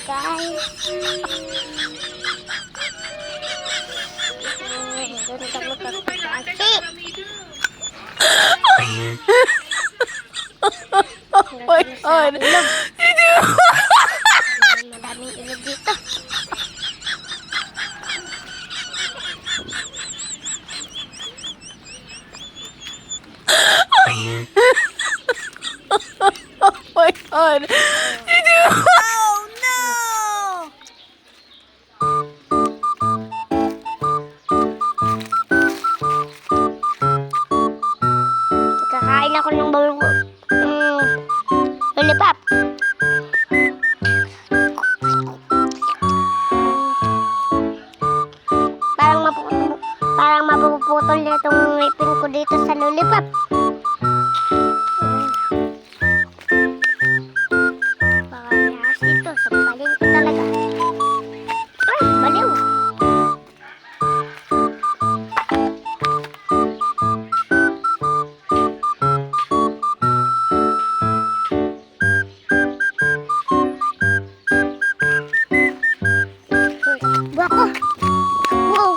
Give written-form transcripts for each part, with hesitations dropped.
guys. Doon ka magpapagkasi. Oh my God. Madaming ilog dito. Oh my God. Oh no! Kakain ako ng lollipop. Parang mapuputol na itong ngipin ko dito sa lollipop. Baka may ahas dito. Sampalin ko talaga. Ay, baliw. Bako. Wow.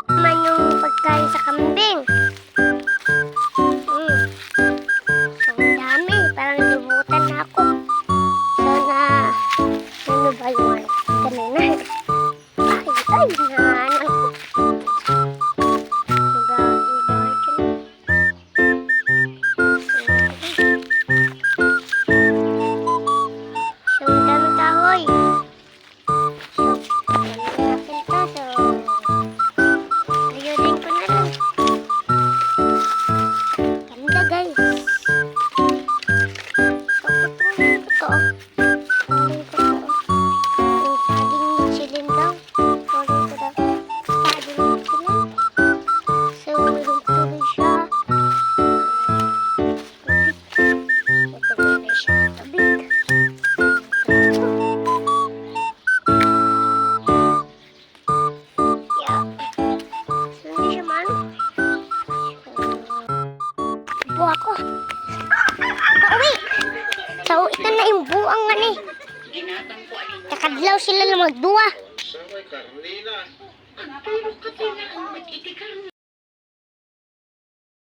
Naman yung pagkain sa kambing. So, ang dami. Parang libutan na ako. So, ano ba yun? Kanina. Ay, naanan ko. So, ang daming kahoy. So, natin to. So, ayunin ko na lang. Ganda, guys. So, putulin ko to. Putulin ko to. Yung saging chilin daw. Putulin ko daw. Saging chilin. So, tuloy siya. Tuloy siya. Tabig. Yeah. So, hindi siya maano. Buo ako. Pauwi. So, ito na yung buang mani. Nakadlaw sila na magduwa. Sa may Carlina. Pero ka tayo na ang mag-itikar